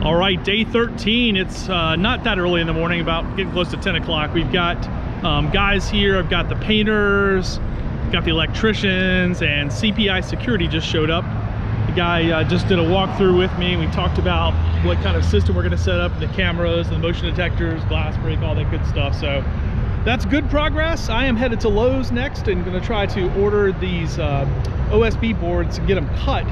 All right, day 13. It's not that early in the morning, about getting close to 10 o'clock. We've got guys here. I've got the painters, got the electricians, and CPI Security just showed up. The guy just did a walkthrough with me. We talked about what kind of system we're going to set up, the cameras, the motion detectors, glass break, all that good stuff. So that's good progress. I am headed to Lowe's next and going to try to order these OSB boards and get them cut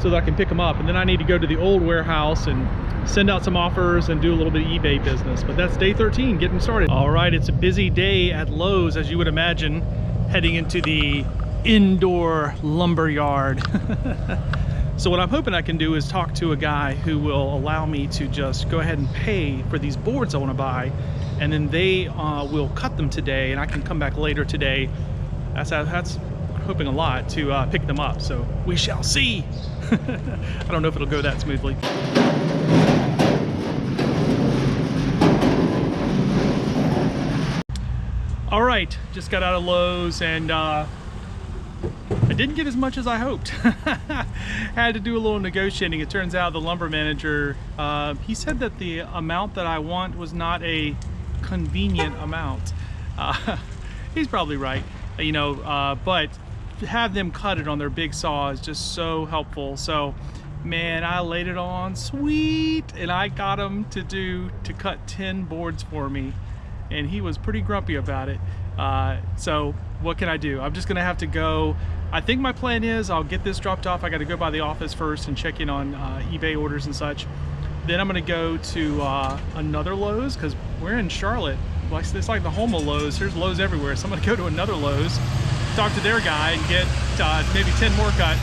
so that I can pick them up. And then I need to go to the old warehouse and send out some offers and do a little bit of eBay business. But that's day 13, getting started. All right, it's a busy day at Lowe's, as you would imagine, heading into the indoor lumber yard. So what I'm hoping I can do is talk to a guy who will allow me to just go ahead and pay for these boards I want to buy, and then they will cut them today, and I can come back later today. That's hoping a lot to pick them up, so we shall see. I don't know if it'll go that smoothly. All right, just got out of Lowe's, and I didn't get as much as I hoped. Had to do a little negotiating. It turns out the lumber manager, he said that the amount that I want was not a convenient amount. He's probably right, you know, but to have them cut it on their big saw is just so helpful. So man, I laid it on sweet, and I got him to cut 10 boards for me, and he was pretty grumpy about it. So what can I do? I'm just gonna have to go. I think my plan is I'll get this dropped off. I got to go by the office first and check in on eBay orders and such. Then I'm gonna go to another Lowe's, because we're in Charlotte. It's like the home of Lowe's. There's Lowe's everywhere. So I'm gonna go to another Lowe's, talk to their guy, and get maybe 10 more cut.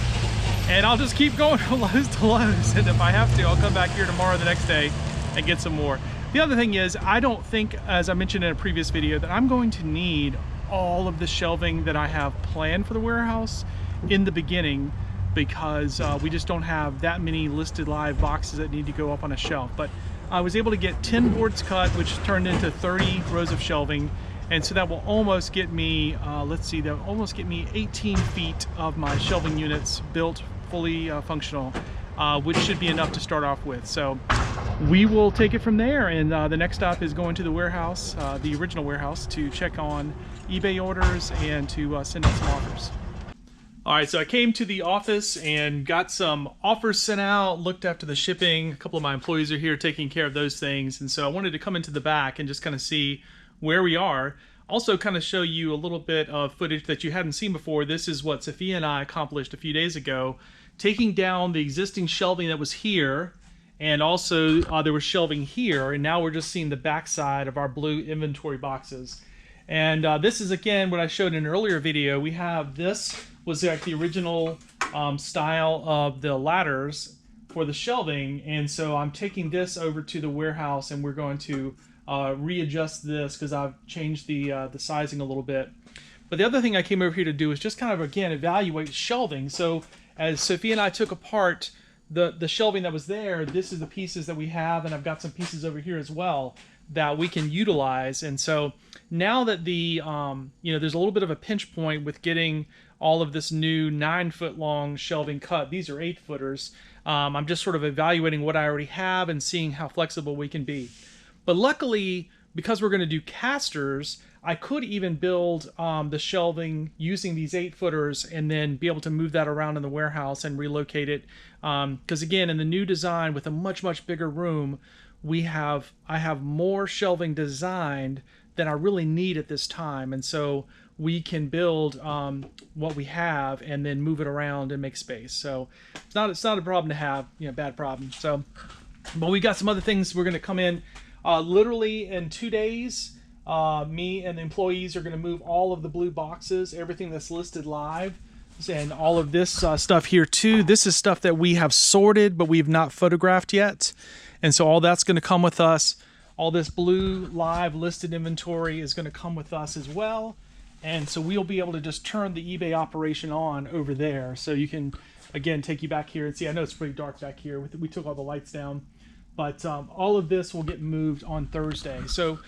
And I'll just keep going from Lowe's to Lowe's. And if I have to, I'll come back here tomorrow, the next day, and get some more. The other thing is, I don't think, as I mentioned in a previous video, that I'm going to need all of the shelving that I have planned for the warehouse in the beginning, because we just don't have that many listed live boxes that need to go up on a shelf. But I was able to get 10 boards cut, which turned into 30 rows of shelving. And so that will almost get me, let's see, that will almost get me 18 feet of my shelving units built, fully functional, which should be enough to start off with. So we will take it from there, and the next stop is going to the warehouse, the original warehouse, to check on eBay orders and to send out some offers. All right, so I came to the office and got some offers sent out, looked after the shipping. A couple of my employees are here taking care of those things, and so I wanted to come into the back and just kind of see where we are. Also kind of show you a little bit of footage that you hadn't seen before. This is what Sophia and I accomplished a few days ago, taking down the existing shelving that was here, and also there was shelving here, and now we're just seeing the backside of our blue inventory boxes. And this is, again, what I showed in an earlier video. We have, this was like the original style of the ladders for the shelving, and so I'm taking this over to the warehouse, and we're going to readjust this because I've changed the sizing a little bit. But the other thing I came over here to do is just kind of, again, evaluate shelving. So as Sophia and I took apart the shelving that was there, this is the pieces that we have, and I've got some pieces over here as well that we can utilize. And so now that the you know, there's a little bit of a pinch point with getting all of this new 9-foot long shelving cut. These are 8-footers. I'm just sort of evaluating what I already have and seeing how flexible we can be. But luckily, because we're going to do casters, I could even build the shelving using these 8-footers and then be able to move that around in the warehouse and relocate it. Because again, in the new design with a much bigger room, I have more shelving designed than I really need at this time, and so we can build what we have and then move it around and make space. So it's not a problem to have, you know, bad problem. So, but we got some other things. We're going to come in literally in 2 days. Me and the employees are going to move all of the blue boxes, everything that's listed live, and all of this stuff here too. This is stuff that we have sorted, but we've not photographed yet. And so all that's going to come with us. All this blue live listed inventory is going to come with us as well. And so we'll be able to just turn the eBay operation on over there. So you can, again, take you back here and see. I know it's pretty dark back here. We took all the lights down. But all of this will get moved on Thursday. So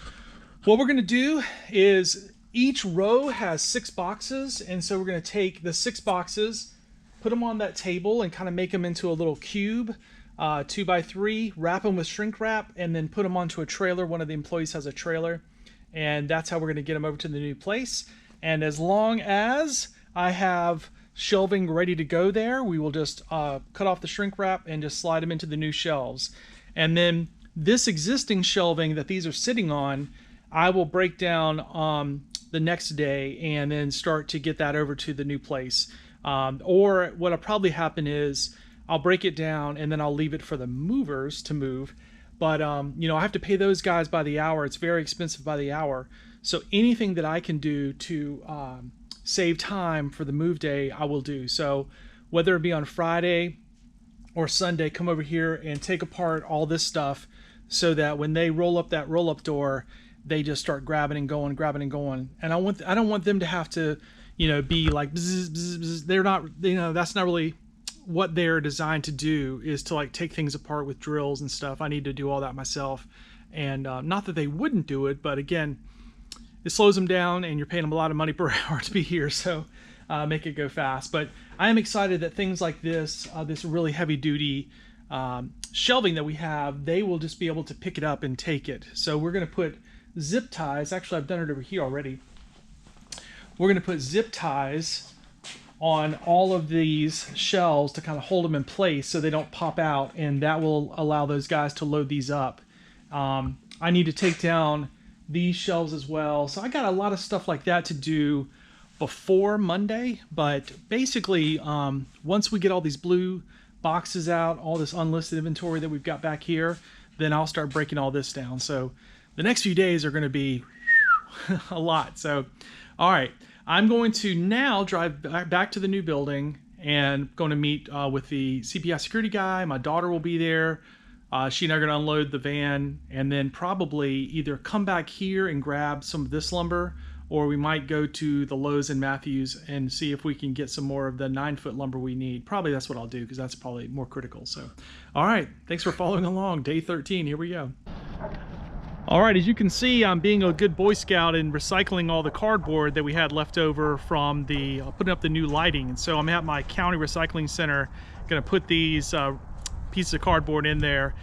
what we're going to do is each row has 6 boxes. And so we're going to take the 6 boxes, put them on that table, and kind of make them into a little cube. 2x3, wrap them with shrink wrap, and then put them onto a trailer. One of the employees has a trailer, and that's how we're going to get them over to the new place. And as long as I have shelving ready to go there, we will just cut off the shrink wrap and just slide them into the new shelves. And then this existing shelving that these are sitting on, I will break down the next day and then start to get that over to the new place. Or what'll probably happen is I'll break it down and then I'll leave it for the movers to move. But you know, I have to pay those guys by the hour. It's very expensive by the hour. So anything that I can do to save time for the move day, I will do. So whether it be on Friday or Sunday, come over here and take apart all this stuff so that when they roll up that roll-up door, they just start grabbing and going, grabbing and going. And I don't want them to have to, you know, be like bzz, bzz, bzz. They're not, you know, that's not really what they're designed to do, is to like take things apart with drills and stuff. I need to do all that myself. And not that they wouldn't do it, but again, it slows them down and you're paying them a lot of money per hour to be here. So make it go fast. But I am excited that things like this, this really heavy duty shelving that we have, they will just be able to pick it up and take it. So we're going to put zip ties. Actually, I've done it over here already. We're going to put zip ties on all of these shelves to kind of hold them in place so they don't pop out, and that will allow those guys to load these up. I need to take down these shelves as well. So I got a lot of stuff like that to do before Monday, but basically once we get all these blue boxes out, all this unlisted inventory that we've got back here, then I'll start breaking all this down. So the next few days are going to be a lot. So all right, I'm going to now drive back to the new building and going to meet with the CPI security guy. My daughter will be there. She and I are going to unload the van and then probably either come back here and grab some of this lumber, or we might go to the Lowe's and Matthews and see if we can get some more of the 9-foot lumber we need. Probably that's what I'll do, because that's probably more critical. So, all right, thanks for following along. Day 13, here we go. All right, as you can see, I'm being a good Boy Scout and recycling all the cardboard that we had left over from the putting up the new lighting. And so I'm at my county recycling center, gonna put these pieces of cardboard in there.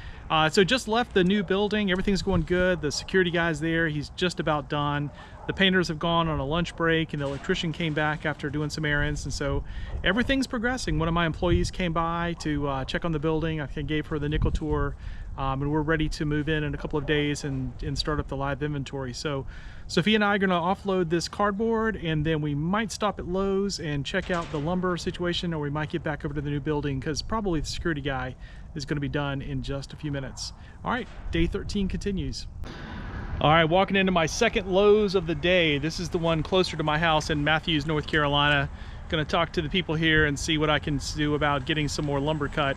So just left the new building, everything's going good. The security guy's there, he's just about done. The painters have gone on a lunch break and the electrician came back after doing some errands, and so everything's progressing. One of my employees came by to check on the building. I gave her the nickel tour, and we're ready to move in a couple of days and start up the live inventory. So Sophia and I are going to offload this cardboard, and then we might stop at Lowe's and check out the lumber situation, or we might get back over to the new building because probably the security guy is going to be done in just a few minutes. All right, day 13 continues. All right, walking into my second Lowe's of the day. This is the one closer to my house in Matthews, North Carolina. Going to talk to the people here and see what I can do about getting some more lumber cut.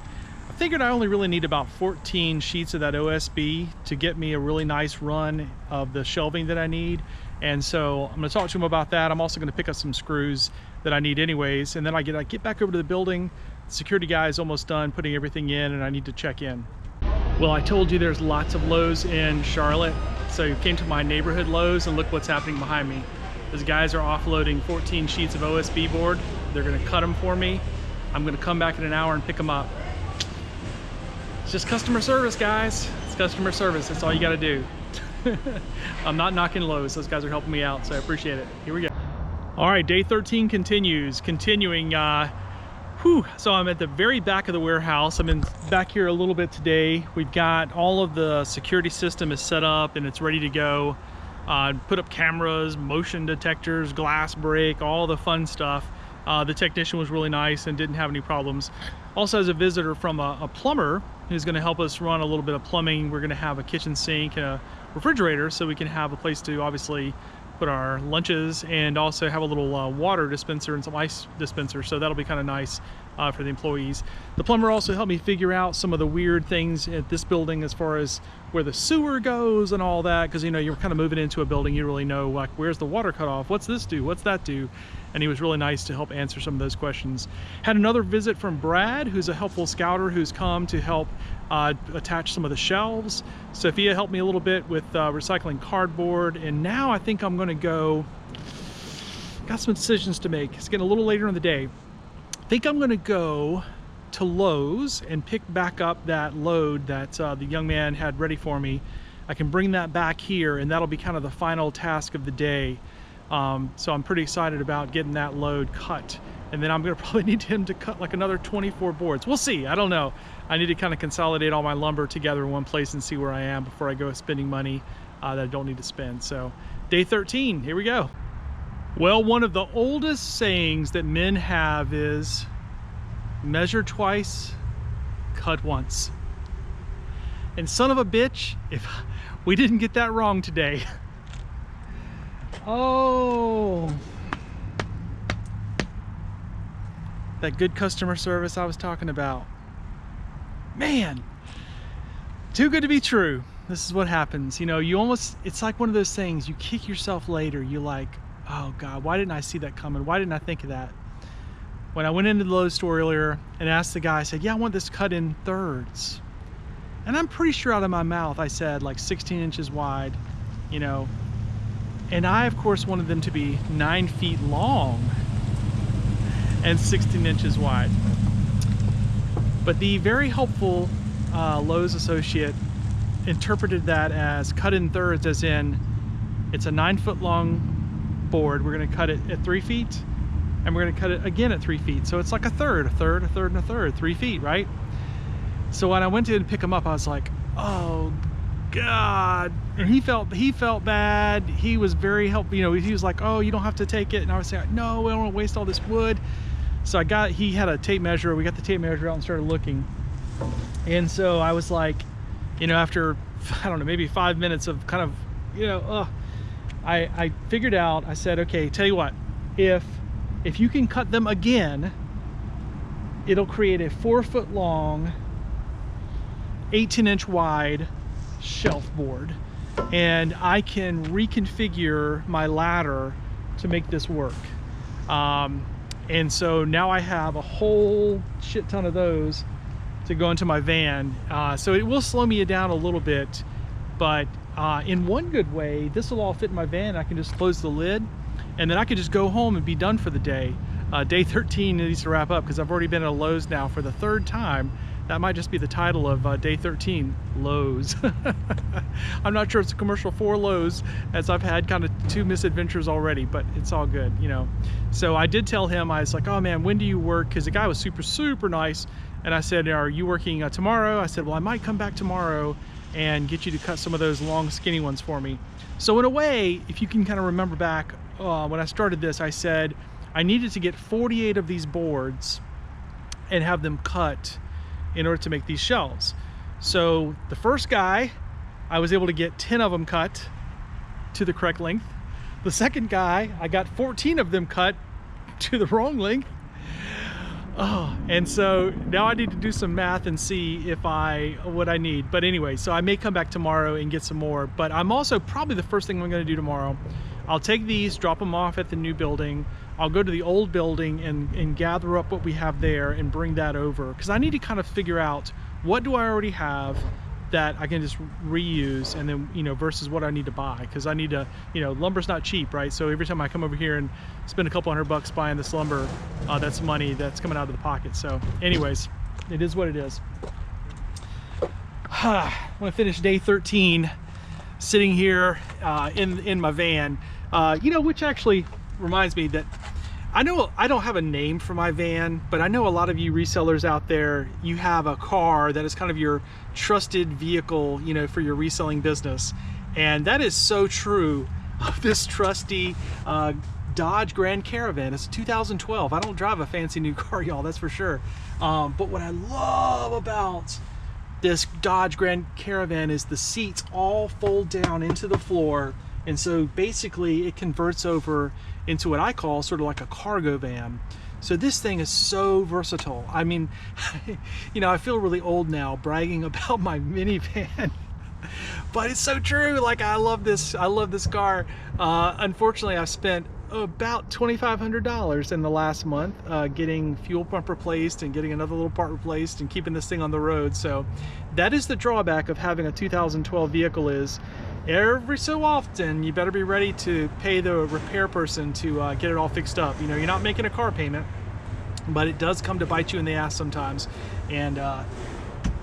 I figured I only really need about 14 sheets of that OSB to get me a really nice run of the shelving that I need. And so I'm going to talk to them about that. I'm also going to pick up some screws that I need anyways. And then I get back over to the building. The security guy is almost done putting everything in, and I need to check in. Well, I told you there's lots of Lowe's in Charlotte. So you came to my neighborhood Lowe's, and look what's happening behind me. Those guys are offloading 14 sheets of OSB board. They're going to cut them for me. I'm going to come back in an hour and pick them up. It's just customer service, guys. It's customer service. That's all you got to do. I'm not knocking Lowe's. Those guys are helping me out, so I appreciate it. Here we go. All right, day 13 continues. Continuing. So I'm at the very back of the warehouse. I'm in back here a little bit today. We've got all of the security system is set up and it's ready to go. Put up cameras, motion detectors, glass break, all the fun stuff. The technician was really nice and didn't have any problems. Also has a visitor from a plumber who's going to help us run a little bit of plumbing. We're going to have a kitchen sink and a refrigerator so we can have a place to obviously put our lunches, and also have a little water dispenser and some ice dispenser, so that'll be kind of nice for the employees. The plumber also helped me figure out some of the weird things at this building as far as where the sewer goes and all that, because you know, you're kind of moving into a building, you really know like where's the water cut off, what's this do, what's that do, and he was really nice to help answer some of those questions. Had another visit from Brad, who's a helpful scouter who's come to help attach some of the shelves. Sophia helped me a little bit with recycling cardboard, and now I think I'm going to go, got some decisions to make. It's getting a little later in the day. I think I'm going to go to Lowe's and pick back up that load that the young man had ready for me. I can bring that back here, and that'll be kind of the final task of the day. So I'm pretty excited about getting that load cut. And then I'm gonna probably need him to cut like another 24 boards. We'll see, I don't know. I need to kind of consolidate all my lumber together in one place and see where I am before I go spending money that I don't need to spend. So day 13, here we go. Well, one of the oldest sayings that men have is measure twice, cut once. And son of a bitch, if we didn't get that wrong today. Oh, that good customer service I was talking about. Man, too good to be true. This is what happens. You know, you almost, it's like one of those things, you kick yourself later. You're like, oh God, why didn't I see that coming? Why didn't I think of that? When I went into the Lowe's store earlier and asked the guy, I said, yeah, I want this cut in thirds. And I'm pretty sure out of my mouth I said like 16 inches wide, you know. And I, of course, wanted them to be 9 feet long and 16 inches wide. But the very helpful Lowe's associate interpreted that as cut in thirds, as in it's a 9 foot long board. We're gonna cut it at 3 feet, and we're gonna cut it again at 3 feet. So it's like a third, a third, a third, and a third, 3 feet, right? So when I went to pick him up, I was like, oh God. And he felt bad. He was very helpful. You know, he was like, oh, you don't have to take it. And I was saying, no, we don't want to waste all this wood. So he had a tape measure. We got the tape measure out and started looking. And so I was like, you know, after, I don't know, maybe 5 minutes of kind of, you know, I figured out, I said, okay, tell you what, if you can cut them again, it'll create a 4 foot long, 18-inch wide shelf board, and I can reconfigure my ladder to make this work. And so now I have a whole shit ton of those to go into my van. So it will slow me down a little bit, but in one good way, this will all fit in my van. I can just close the lid, and then I can just go home and be done for the day. Day 13 needs to wrap up because I've already been at a Lowe's now for the 3rd time. That might just be the title of day 13, Lowe's. I'm not sure it's a commercial for Lowe's, as I've had kind of 2 misadventures already, but it's all good, you know. So I did tell him, I was like, oh man, when do you work? Because the guy was super, super nice. And I said, are you working tomorrow? I said, well, I might come back tomorrow and get you to cut some of those long, skinny ones for me. So in a way, if you can kind of remember back, when I started this, I said I needed to get 48 of these boards and have them cut in order to make these shelves. So the first guy, I was able to get 10 of them cut to the correct length. The second guy, I got 14 of them cut to the wrong length. Oh, and so now I need to do some math and see what I need. But anyway, so I may come back tomorrow and get some more, but I'm also probably the first thing I'm gonna do tomorrow, I'll take these, drop them off at the new building. I'll go to the old building and gather up what we have there and bring that over, because I need to kind of figure out what do I already have that I can just reuse, and then, you know, versus what I need to buy, because I need to, you know, lumber's not cheap, right? So every time I come over here and spend a couple $100 buying this lumber, that's money that's coming out of the pocket. So anyways, it is what it is. I'm gonna finish day 13 sitting here in my van, you know, which actually reminds me that I know I don't have a name for my van, but I know a lot of you resellers out there, you have a car that is kind of your trusted vehicle, you know, for your reselling business. And that is so true of this trusty Dodge Grand Caravan. It's a 2012. I don't drive a fancy new car, y'all, that's for sure. But what I love about this Dodge Grand Caravan is the seats all fold down into the floor. And so basically it converts over into what I call sort of like a cargo van. So this thing is so versatile. I mean, you know, I feel really old now bragging about my minivan, but it's so true. Like, I love this car. Unfortunately, I've spent about $2,500 in the last month getting fuel pump replaced and getting another little part replaced and keeping this thing on the road. So that is the drawback of having a 2012 vehicle, is every so often you better be ready to pay the repair person to get it all fixed up. You know, you're not making a car payment, but it does come to bite you in the ass sometimes. And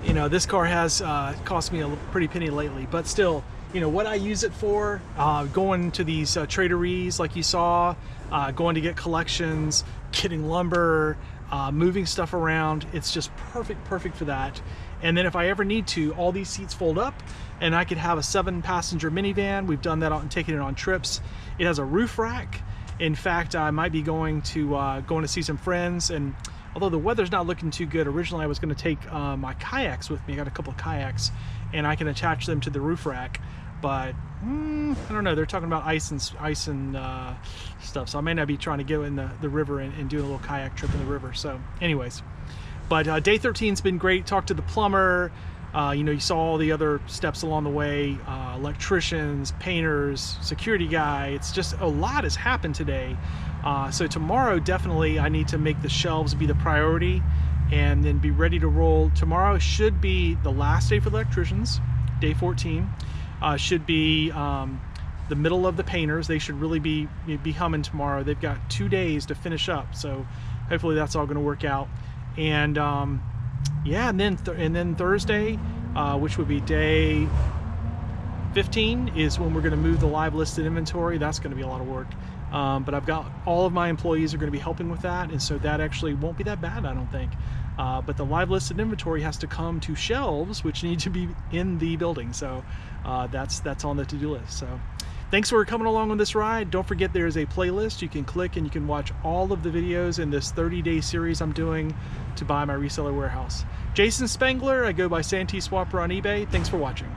you know, this car has cost me a pretty penny lately, but still, you know, what I use it for, going to these traderies like you saw, going to get collections, getting lumber, moving stuff around, it's just perfect for that. And then if I ever need to, all these seats fold up and I could have a 7-passenger minivan. We've done that and taken it on trips. It has a roof rack. In fact, I might be going to see some friends, and although the weather's not looking too good, originally I was going to take my kayaks with me. I got a couple of kayaks and I can attach them to the roof rack, but I don't know, they're talking about ice and stuff, so I may not be trying to go in the river and do a little kayak trip in the river. So anyways, but day 13's been great. Talked to the plumber, you know, you saw all the other steps along the way, electricians, painters, security guy. It's just a lot has happened today. So tomorrow, definitely I need to make the shelves be the priority and then be ready to roll. Tomorrow should be the last day for the electricians. Day 14 should be the middle of the painters. They should really be humming tomorrow. They've got 2 days to finish up, so hopefully that's all going to work out. And yeah, and then Thursday, which would be day 15, is when we're going to move the live listed inventory. That's going to be a lot of work, but I've got all of my employees are going to be helping with that, and so that actually won't be that bad, I don't think. But the live listed inventory has to come to shelves, which need to be in the building, so that's on the to-do list. So thanks for coming along on this ride. Don't forget there's a playlist you can click and you can watch all of the videos in this 30-day series I'm doing to buy my reseller warehouse. Jason Spangler, I go by SanteeSwapper on eBay. Thanks for watching.